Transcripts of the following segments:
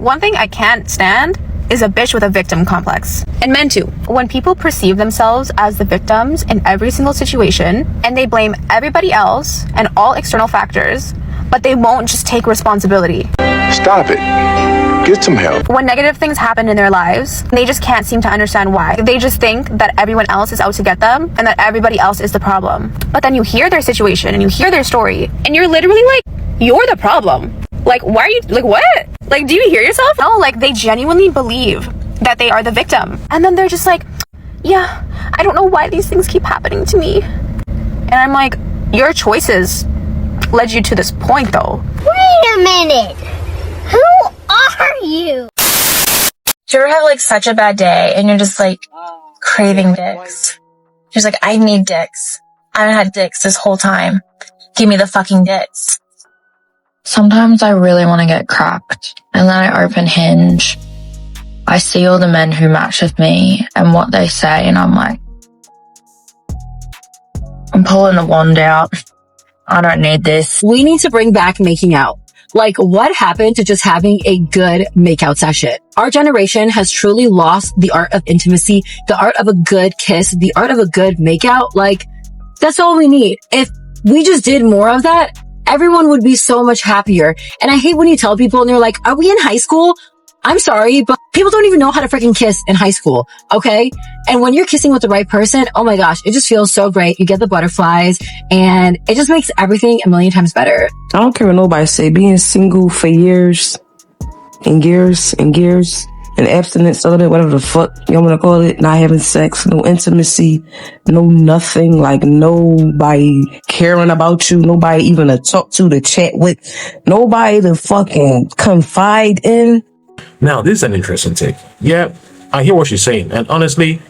One thing I can't stand is a bitch with a victim complex. And men too. When people perceive themselves as the victims in every single situation, and they blame everybody else and all external factors, but they won't just take responsibility. Stop it. Get some help. When negative things happen in their lives, they just can't seem to understand why. They just think that everyone else is out to get them and that everybody else is the problem. But then you hear their situation and you hear their story and you're literally like, you're the problem. Like, why are you, like, what? Like, do you hear yourself? No, like, they genuinely believe that they are the victim. And then they're just like, yeah, I don't know why these things keep happening to me. And I'm like, your choices led you to this point, though. Wait a minute. Who are you? Do you ever have, like, such a bad day and you're just, like, craving dicks? You're just like, I need dicks. I haven't had dicks this whole time. Give me the fucking dicks. Sometimes I really want to get cracked, and then I open Hinge. I see all the men who match with me and what they say, and I'm like, I'm pulling the wand out. I don't need this. We need to bring back making out. Like, what happened to just having a good makeout session? Our generation has truly lost the art of intimacy, the art of a good kiss, the art of a good makeout. Like, that's all we need. If we just did more of that, everyone would be so much happier. And I hate when you tell people and they're like, are we in high school? I'm sorry, but people don't even know how to freaking kiss in high school, okay? And when you're kissing with the right person, oh my gosh, it just feels so great. You get the butterflies and it just makes everything a million times better. I don't care what nobody say. Being single for years and years and years and abstinence, all that, whatever the fuck y'all want to call it, not having sex, no intimacy, no nothing, like nobody caring about you, nobody even to talk to chat with, nobody to fucking confide in. Now, this is an interesting take. Yeah, I hear what she's saying. And honestly,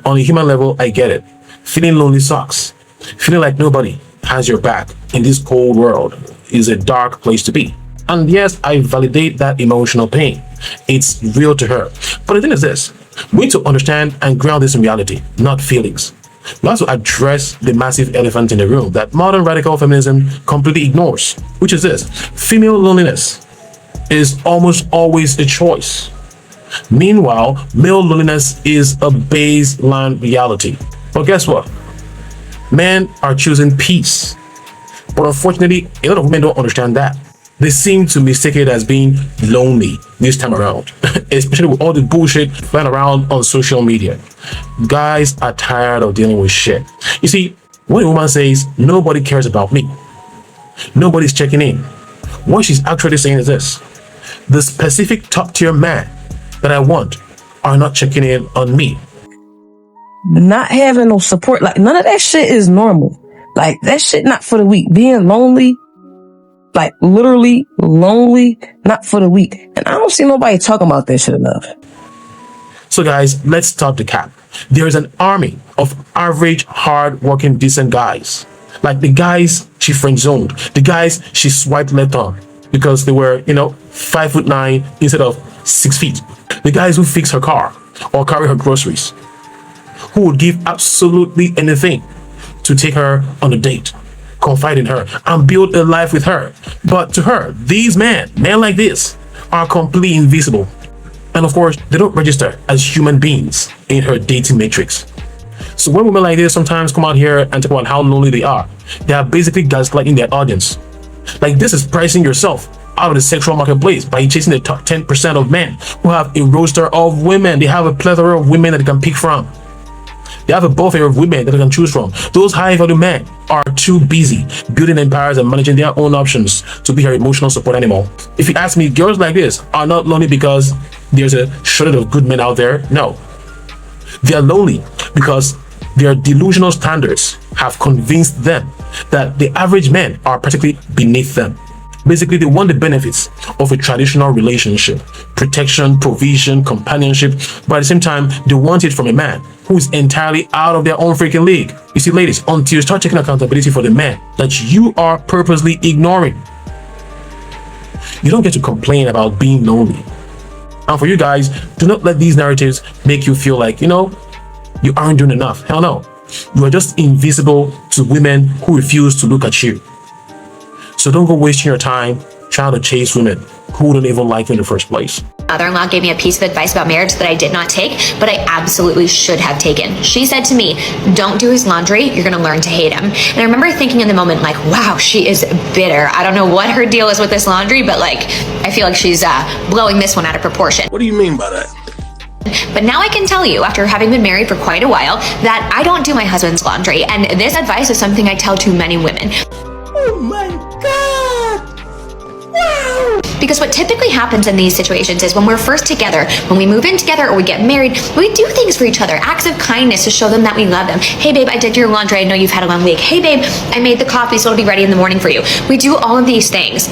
on a human level, I get it. Feeling lonely sucks. Feeling like nobody has your back in this cold world is a dark place to be. And yes, I validate that emotional pain. It's real to her. But the thing is this, we need to understand and ground this in reality, not feelings. We have to address the massive elephant in the room that modern radical feminism completely ignores, which is this: female loneliness is almost always a choice. Meanwhile, male loneliness is a baseline reality. But guess what? Men are choosing peace. But unfortunately, a lot of women don't understand that. They seem to mistake it as being lonely this time around, especially with all the bullshit flying around on social media. Guys are tired of dealing with shit. You see, when a woman says, nobody cares about me, nobody's checking in, what she's actually saying is this: the specific top tier man that I want are not checking in on me. Not having no support, like none of that shit is normal. Like that shit not for the weak. Being lonely, like literally lonely, not for the weak. And I don't see nobody talking about that shit enough. So guys, let's stop the cap. There is an army of average, hard-working, decent guys. Like the guys she friend-zoned, the guys she swiped left on because they were, 5'9" instead of 6 feet. The guys who fix her car or carry her groceries, who would give absolutely anything to take her on a date, confide in her, and build a life with her. But to her, these men like this, are completely invisible. And of course, they don't register as human beings in her dating matrix. So when women like this sometimes come out here and talk about how lonely they are basically gaslighting their audience. Like, this is pricing yourself out of the sexual marketplace by chasing the top 10% of men who have a roster of women. They have a plethora of women that they can pick from. They have a buffet of women that they can choose from. Those high-value men are too busy building empires and managing their own options to be her emotional support animal. If you ask me, girls like this are not lonely because there's a shortage of good men out there. No. They are lonely because their delusional standards have convinced them that the average men are practically beneath them. Basically, they want the benefits of a traditional relationship, protection, provision, companionship, but at the same time, they want it from a man who is entirely out of their own freaking league. You see, ladies, until you start taking accountability for the man that you are purposely ignoring, you don't get to complain about being lonely. And for you guys, do not let these narratives make you feel like, you aren't doing enough. Hell no. You are just invisible to women who refuse to look at you. So don't go wasting your time trying to chase women who don't even like you in the first place. Mother-in-law gave me a piece of advice about marriage that I did not take, but I absolutely should have taken. She said to me, don't do his laundry, you're gonna learn to hate him. And I remember thinking in the moment, like, wow, she is bitter. I don't know what her deal is with this laundry, but like, I feel like she's blowing this one out of proportion. What do you mean by that? But now I can tell you, after having been married for quite a while, that I don't do my husband's laundry. And this advice is something I tell to many women. Oh my God! Wow! Because what typically happens in these situations is when we're first together, when we move in together or we get married, we do things for each other, acts of kindness to show them that we love them. Hey babe, I did your laundry, I know you've had a long week. Hey babe, I made the coffee so it'll be ready in the morning for you. We do all of these things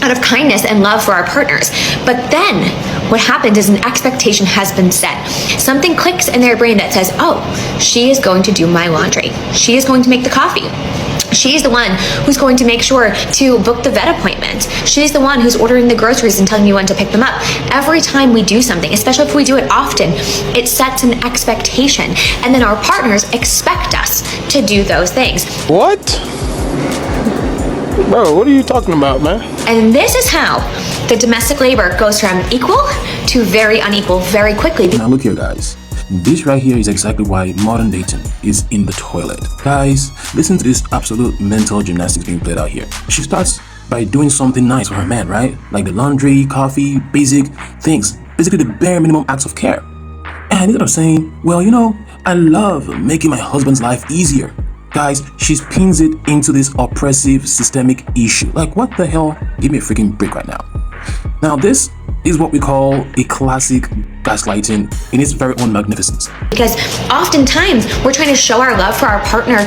out of kindness and love for our partners. But then what happens is an expectation has been set. Something clicks in their brain that says, oh, she is going to do my laundry. She is going to make the coffee. She's the one who's going to make sure to book the vet appointment. She's the one who's ordering the groceries and telling you when to pick them up. Every time we do something, especially if we do it often, it sets an expectation. And then our partners expect us to do those things. What? Bro, what are you talking about, man? And this is how the domestic labor goes from equal to very unequal very quickly. Now look here, guys. This right here is exactly why modern dating is in the toilet. Guys, listen to this absolute mental gymnastics being played out here. She starts by doing something nice for her man, right? Like the laundry, coffee, basic things. Basically the bare minimum acts of care. And instead of saying, well, you know, I love making my husband's life easier. Guys, she pins it into this oppressive systemic issue. Like, what the hell? Give me a freaking break right now. Now, this is what we call a classic gaslighting in its very own magnificence. Because oftentimes we're trying to show our love for our partner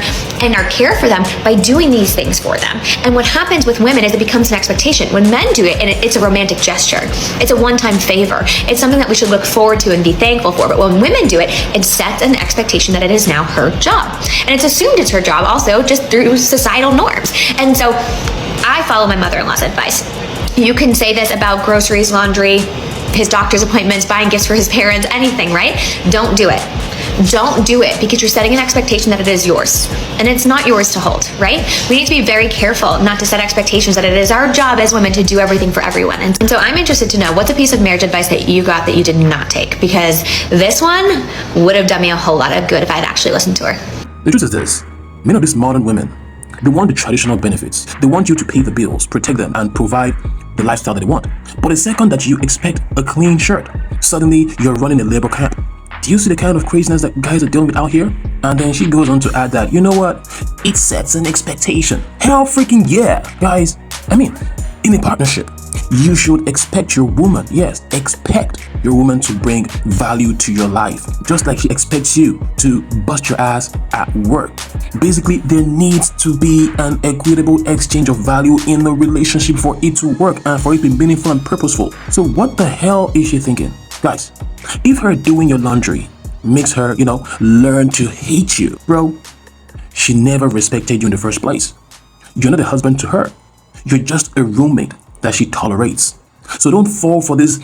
and our care for them by doing these things for them. And what happens with women is it becomes an expectation. When men do it, and it's a romantic gesture, it's a one-time favor. It's something that we should look forward to and be thankful for. But when women do it, it sets an expectation that it is now her job. And it's assumed it's her job also just through societal norms. And so I follow my mother-in-law's advice. You can say this about groceries, laundry, his doctor's appointments, buying gifts for his parents, anything, right? Don't do it. Don't do it because you're setting an expectation that it is yours and it's not yours to hold, right? We need to be very careful not to set expectations that it is our job as women to do everything for everyone. And so I'm interested to know what's a piece of marriage advice that you got that you did not take, because this one would have done me a whole lot of good if I had actually listened to her. The truth is this, many of these modern women, they want the traditional benefits. They want you to pay the bills, protect them, and provide the lifestyle that they want. But the second that you expect a clean shirt, suddenly you're running a labor camp. Do you see the kind of craziness that guys are dealing with out here? And then she goes on to add that, you know what? It sets an expectation. Hell freaking yeah, guys. I mean, in a partnership, you should expect your woman, yes, expect your woman to bring value to your life, just like she expects you to bust your ass at work. Basically, there needs to be an equitable exchange of value in the relationship for it to work and for it to be meaningful and purposeful. So what the hell is she thinking? Guys, if her doing your laundry makes her, learn to hate you, bro, she never respected you in the first place. You're not a husband to her. You're just a roommate that she tolerates. So don't fall for this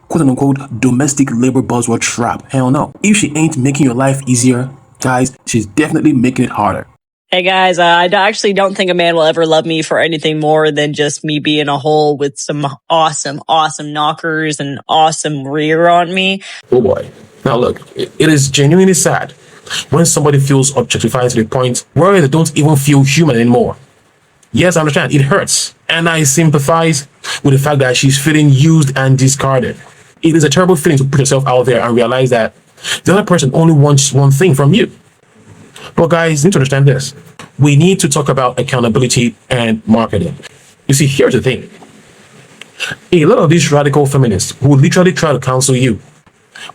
quote-unquote domestic labor buzzword trap. Hell no. If she ain't making your life easier, guys, she's definitely making it harder. Hey guys, I actually don't think a man will ever love me for anything more than just me being a hole with some awesome knockers and awesome rear on me. Oh boy. Now look, it is genuinely sad when somebody feels objectified to the point where they don't even feel human anymore. Yes, I understand, it hurts. And I sympathize with the fact that she's feeling used and discarded. It is a terrible feeling to put yourself out there and realize that the other person only wants one thing from you. But guys, you need to understand this. We need to talk about accountability and marketing. You see, here's the thing. A lot of these radical feminists who literally try to counsel you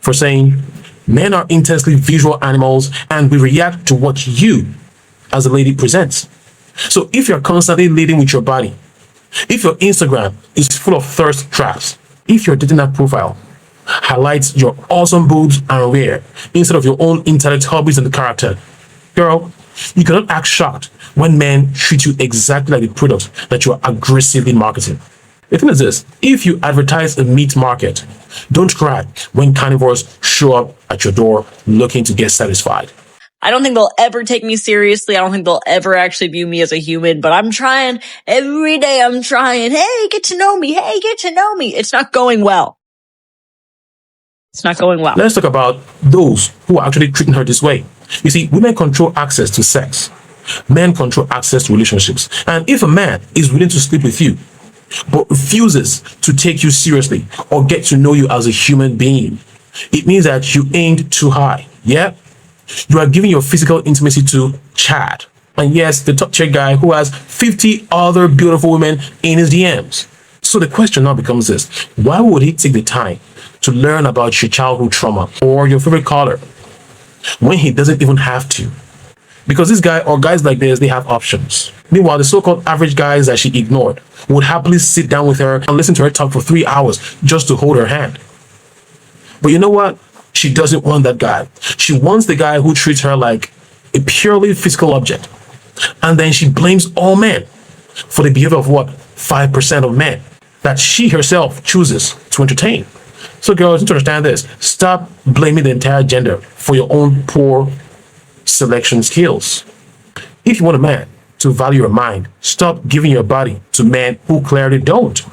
for saying men are intensely visual animals and we react to what you as a lady presents. So if you're constantly leading with your body, if your Instagram is full of thirst traps, if your dating app profile highlights your awesome boobs and rear instead of your own intellect, hobbies, and character, girl, you cannot act shocked when men treat you exactly like the product that you are aggressively marketing. The thing is this, if you advertise a meat market, don't cry when carnivores show up at your door looking to get satisfied. I don't think they'll ever take me seriously. I don't think they'll ever actually view me as a human, but I'm trying every day. I'm trying. Hey, get to know me. Hey, get to know me. It's not going well. It's not going well. Let's talk about those who are actually treating her this way. You see, women control access to sex. Men control access to relationships. And if a man is willing to sleep with you, but refuses to take you seriously or get to know you as a human being, it means that you aimed too high. Yeah? You are giving your physical intimacy to Chad. And yes, the top tier guy who has 50 other beautiful women in his DMs. So the question now becomes this: why would he take the time to learn about your childhood trauma or your favorite color when he doesn't even have to? Because this guy or guys like this, they have options. Meanwhile, the so-called average guys that she ignored would happily sit down with her and listen to her talk for 3 hours just to hold her hand. But you know what? She doesn't want that guy. She wants the guy who treats her like a purely physical object. And then she blames all men for the behavior of what? 5% of men that she herself chooses to entertain. So girls, you need to understand this. Stop blaming the entire gender for your own poor selection skills. If you want a man to value your mind, stop giving your body to men who clearly don't.